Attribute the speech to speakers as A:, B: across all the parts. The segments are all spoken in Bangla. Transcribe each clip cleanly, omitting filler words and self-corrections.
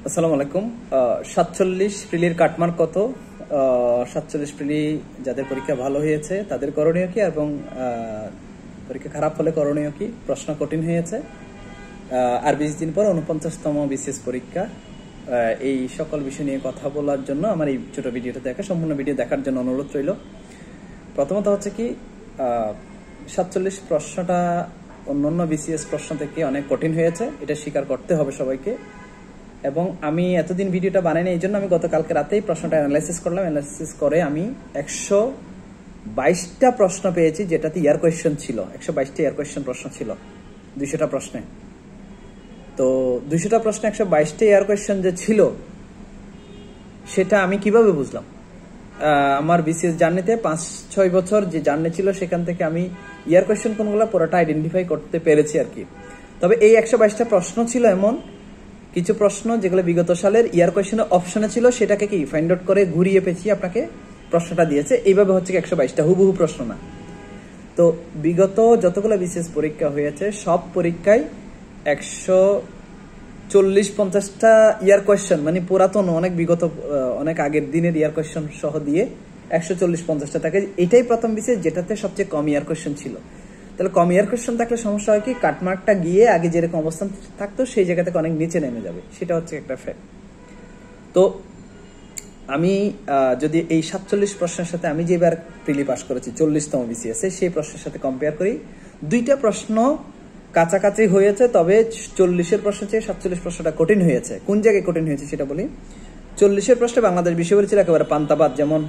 A: আসসালামু আলাইকুম। 47 প্রিলির কাটমার্ক কত? 47 প্রিলি যাদের পরীক্ষা ভালো হয়েছে তাদের করণীয় কি, এবং পরীক্ষা খারাপ হলে করণীয় কি? প্রশ্ন কঠিন হয়েছে, আর 20 দিন পর 49তম বিসিএস পরীক্ষা। এই সকল বিষয় নিয়ে কথা বলার জন্য আমার এই ছোট ভিডিওটা দেখা, সম্পূর্ণ ভিডিও দেখার জন্য অনুরোধ রইল। প্রথমত হচ্ছে কি, 47 প্রশ্নটা অন্যান্য বিসিএস প্রশ্ন থেকে অনেক কঠিন হয়েছে, এটা স্বীকার করতে হবে সবাইকে। এবং আমি এতদিন ভিডিওটা বানাইনি, এই জন্য আমি গতকালকে রাতেই প্রশ্নটা অ্যানালাইসিস করলাম। অ্যানালাইসিস করে আমি 122টা প্রশ্ন পেয়েছি, যেটাতে ইয়ার কোয়েশ্চেন ছিল। 122টা ইয়ার কোয়েশ্চেন প্রশ্ন ছিল 200টা প্রশ্নে। তো 200টা প্রশ্নে 122টা ইয়ার কোয়েশ্চেন যে ছিল, সেটা আমি কিভাবে বুঝলাম? আমার বিসিএস জার্নিতে 5-6 বছর যে জার্নি ছিল, সেখান থেকে আমি ইয়ার কোয়েশ্চেন কোনগুলো পুরোটা আইডেন্টিফাই করতে পেরেছি আর কি। তবে এই 122টা প্রশ্ন ছিল এমন কিছু প্রশ্ন যেগুলো বিগত সালের ইয়ার কোয়েশ্চেনের অপশনে ছিল, সেটাকে কি ফাইন্ড আউট করে ঘুরিয়ে পেঁচিয়ে আপনাকে প্রশ্নটা দিয়েছে। এইভাবে হচ্ছে 122টা হুবহু প্রশ্ন না। তো বিগত যতগুলো বিসিএস পরীক্ষা হয়েছে, সব পরীক্ষায় 140-50টা ইয়ার কোয়েশ্চেন, মানে পুরাতন অনেক বিগত অনেক আগের দিনের ইয়ার কোয়েশ্চেন সহ দিয়ে 140-50টা থাকে। এটাই প্রথম বিসিএস যেটাতে সবচেয়ে কম ইয়ার কোয়েশ্চেন ছিল। তাহলে কম ইয়ার কোয়েশ্চেন থাকলে সমস্যা হয় কি, কাটমার্কটা গিয়ে আগে যেরকম অবস্থান থাকতো সেই জায়গা থেকে অনেক নিচে নেমে যাবে, সেটা হচ্ছে একটা ফ্যাক্ট। তো আমি যদি এই 47 প্রশ্নের সাথে আমি যেবার প্রিলি পাস করেছি 40তম বিসিএস, সেই প্রশ্নের সাথে কম্পেয়ার করি, দুইটা প্রশ্ন কাছাকাছি হয়েছে। তবে 40-এর প্রশ্ন চেয়ে 47 প্রশ্নটা কঠিন হয়েছে। কোন জায়গায় কঠিন হয়েছে সেটা বলি। 40-এর প্রশ্নে বাংলাদেশ বিষয় বলেছিল একেবারে পান্তাবাদ, যেমন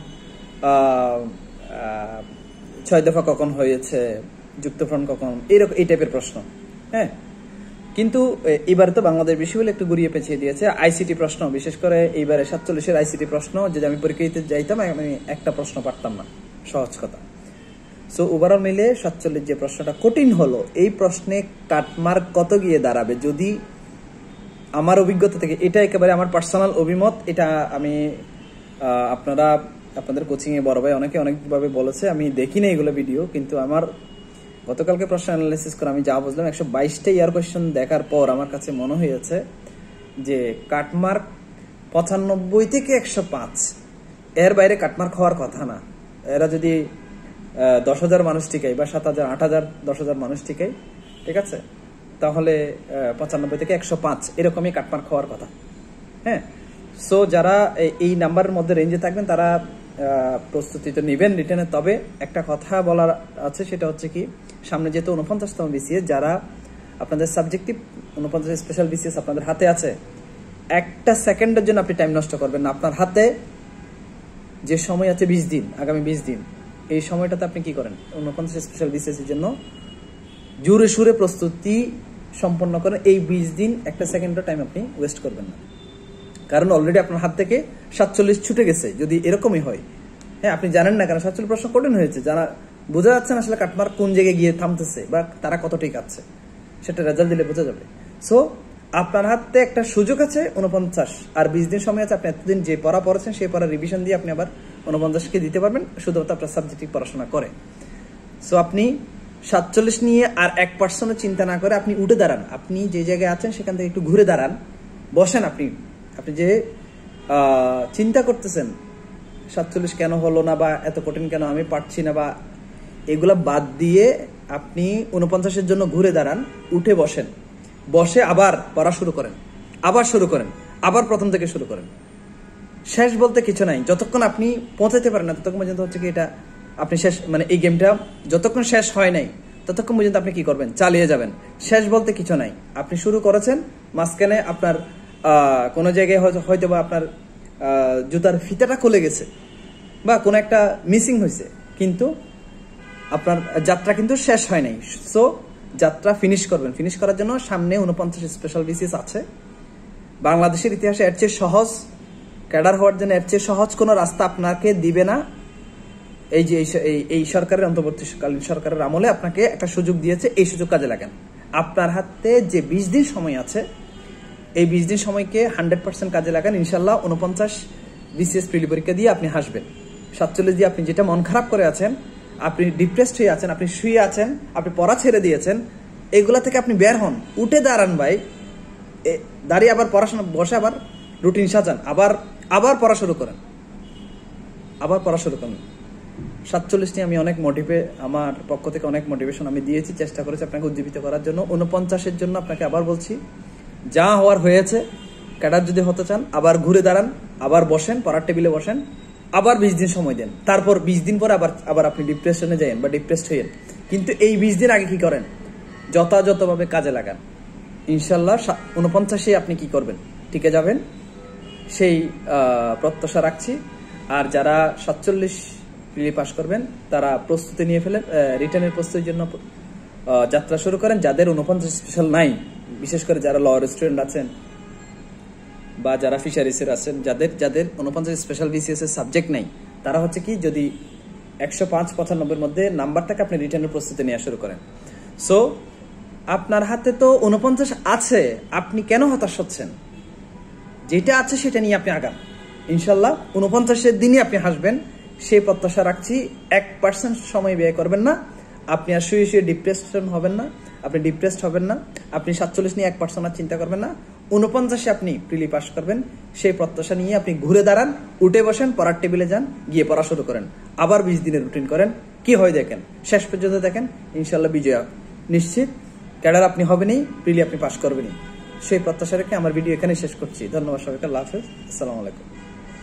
A: 6 দফা কখন হয়েছে, যুক্তফ্রন্ট কখন, এরকম এই টাইপের প্রশ্ন। হ্যাঁ, কিন্তু এবারে তো বাংলাদেশ বিষয় বলে একটু ঘুরিয়ে পেঁচিয়ে দিয়েছে। আইসিটি প্রশ্ন, বিশেষ করে এইবারে 47-এর আইসিটি প্রশ্ন, যদি আমি পরীক্ষা দিতে যাইতাম আমি একটা প্রশ্ন পারতাম না, সহজ কথা। সো ওভারঅল মিলে 47 যে প্রশ্নটা কঠিন হলো, এই প্রশ্নে কাটমার্ক কত গিয়ে দাঁড়াবে? যদি আমার অভিজ্ঞতা থেকে, এটা একেবারে আমার পার্সোনাল অভিমত, এটা আমি আপনাদের কোচিংয়ে বড় ভাই অনেকে অনেকভাবে বলেছে, আমি দেখি না এগুলো ভিডিও, কিন্তু আমার গতকালকে প্রশ্ন অ্যানালাইসিস করে আমি যা বুঝলাম, 122টা ইয়ার কোয়েশ্চেন দেখার পর আমার কাছে মনে হয়েছে যে কাটমার্ক 95 থেকে 105, এর বাইরে কাটমার্ক হওয়ার কথা না। এরা যদি 10,000 মানুষ টিকাই, বা 7,000, 8,000, 10,000 মানুষ টিকাই, ঠিক আছে, তাহলে 95 থেকে 105 এরকমই কাটমার্ক হওয়ার কথা। হ্যাঁ, সো যারা এই নাম্বারের মধ্যে রেঞ্জে থাকবেন তারা প্রস্তুতি তো নেবেন রিটেনে। তবে একটা কথা বলার আছে, সেটা হচ্ছে কি, সামনে যেহেতু 49তম বিসিএস, যারা আপনাদের সাবজেক্টিভ 49 স্পেশাল বিসিএস আপনাদের হাতে আছে, একটা সেকেন্ডের জন্য আপনি টাইম নষ্ট করবেন না। আপনার হাতে যে সময় আছে 20 দিন, আগামী 20 দিন, এই সময়টাতে আপনি কি করেন? 49 স্পেশাল বিসিএস এর জন্য জোরে সুরে প্রস্তুতি সম্পন্ন করেন। এই 20 দিন একটা সেকেন্ডের টাইম আপনি ওয়েস্ট করবেন না, কারণ অলরেডি আপনার হাত থেকে 47 ছুটে গেছে। যদি এরকমই হয়, হ্যাঁ, আপনি জানেন না, কারণ 47 প্রশ্ন কঠিন হয়েছে, যারা বোঝা যাচ্ছে না আসলে কাটমার্ক কোন জায়গায় গিয়ে থামতেছে বা তারা কত ঠিক আছে, সেটা রেজাল্ট দিলে বোঝা যাবে। সো আপনার হাতে একটা সুযোগ আছে 49, আর 20 দিন সময় আছে। আপনি এতদিন যে পড়া পড়েছেন সেই পড়া রিভিশন দিয়ে আপনি আবার 49কে দিতে পারবেন, শুধুমাত্র আপনার সাবজেক্টিভ পড়াশোনা করে। সো আপনি 47 নিয়ে আর 1% চিন্তা না করে আপনি উঠে দাঁড়ান। আপনি যে জায়গায় আছেন সেখান থেকে একটু ঘুরে দাঁড়ান, বসেন। আপনি যে চিন্তা করতেছেন 47 কেন হলো না, বা এত কঠিন কেন, আমি পারছি না, বা এগুলা বাদ দিয়ে আপনি 49-এর জন্য ঘুরে দাঁড়ান, উঠে বসেন, বসে আবার পড়া শুরু করেন, আবার প্রথম থেকে শুরু করেন। শেষ বলতে কিছু নাই, যতক্ষণ আপনি পৌঁছাতে পারেন না ততক্ষণ পর্যন্ত হচ্ছে কি এটা আপনি শেষ, মানে এই গেমটা যতক্ষণ শেষ হয় নাই ততক্ষণ পর্যন্ত আপনি কি করবেন? চালিয়ে যাবেন। শেষ বলতে কিছু নাই, আপনি শুরু করেছেন, মাঝখানে আপনার কোনো জায়গায় হয়তো বা আপনার জুতার ফিতাটা খুলে গেছে বা কোনো একটা মিসিং হয়েছে, কিন্তু আপনার যাত্রা কিন্তু শেষ হয় নাই। সো যাত্রা ফিনিশ করবেন। ফিনিশ করার জন্য সামনে 49 স্পেশাল বিসিএস আছে। বাংলাদেশের ইতিহাসে এর চেয়ে সহজ, ক্যাডার হওয়ার জন্য এর চেয়ে সহজ কোনো রাস্তা আপনাকে দিবে না। এই যে এই সরকারের, অন্তর্বর্তীকালীন সরকারের আমলে আপনাকে একটা সুযোগ দিয়েছে, এই সুযোগ কাজে লাগান। আপনার হাতে যে 20 দিন সময় আছে, এই 20 দিন সময়কে 100% কাজে লাগান। ইনশাল্লাহ 49 বিসিএস প্রিলি পরীক্ষা দিয়ে আপনি হাসবেন। 47 দিয়ে আপনি যেটা মন খারাপ করে আছেন, আপনি ডিপ্রেসড হয়ে আছেন, আপনি শুয়ে আছেন, আপনি পড়া ছেড়ে দিয়েছেন, এগুলা থেকে আপনি বের হন, উঠে দাঁড়ান ভাই, দাঁড়িয়ে আবার পড়াশোনা, বসে আবার রুটিন সাজান, আবার পড়া শুরু করেন, 47 নিয়ে আমি অনেক আমার পক্ষ থেকে অনেক মোটিভেশন আমি দিয়েছি, চেষ্টা করেছি আপনাকে উজ্জীবিত করার জন্য। 49-এর জন্য আপনাকে আবার বলছি, যা হওয়ার হয়েছে। ক্যাডার যদি হতে চান আবার ঘুরে দাঁড়ান, আবার বসেন, পড়ার টেবিলে বসেন, আবার 20 দিন সময় দেন। তারপর 20 দিন পরে আবার আপনি ডিপ্রেশনে যান বা ডিপ্রেসড হইয়েন। কিন্তু এই 20 দিন আগে কি করেন? যথাযথভাবে কাজে লাগান। ইনশাল্লাহ 49-এ আপনি কি করবেন? টিকে যাবেন, সেই প্রত্যাশা রাখছি। আর যারা 47 প্রিলি পাস করবেন তারা প্রস্তুতি নিয়ে ফেলেন, রিটার্নের প্রস্তুতির জন্য যাত্রা শুরু করেন। যাদের 49 স্পেশাল নাই, বিশেষ করে যারা ল স্টুডেন্ট আছেন বা যারা ফিশারিসের আছেন, যাদের 49 স্পেশাল বিসিএস এর সাবজেক্ট নাই, তারা হচ্ছে কি, যদি 105-95 মধ্যে নাম্বারটাকে আপনি রিটার্নের প্রস্তুতি নেওয়া শুরু করেন। সো আপনার হাতে তো 49 আছে, আপনি কেন হতাশ হচ্ছেন? যেটা আছে সেটা নিয়ে আপনি আগান। ইনশাল্লাহ 49-এর দিনই আপনি হাসবেন, সেই প্রত্যাশা রাখছি। 1% সময় ব্যয় করবেন না, আপনি আর শুয়ে ডিপ্রেশন হবেন না, আপনি ডিপ্রেসড হবেন না, আপনি 47 নিয়ে 1% আর চিন্তা করবেন না। 49-এ আপনি প্রিলি পাস করবেন, সেই প্রত্যাশা নিয়ে আপনি ঘুরে দাঁড়ান, উঠে বসেন, পড়ার টেবিলে যান, গিয়ে পড়া শুরু করেন, আবার 20 দিনের রুটিন করেন। কি হয় দেখেন, শেষ পর্যন্ত দেখেন ইনশাল্লাহ বিজয় নিশ্চিত। ক্যাডার আপনি হবেনই, প্রিলি আপনি পাস করবেনই, সেই প্রত্যাশা রেখে আমার ভিডিও এখানে শেষ করছি। ধন্যবাদ সবাইকে, আল্লাহ হাফেজ, আসসালামু আলাইকুম।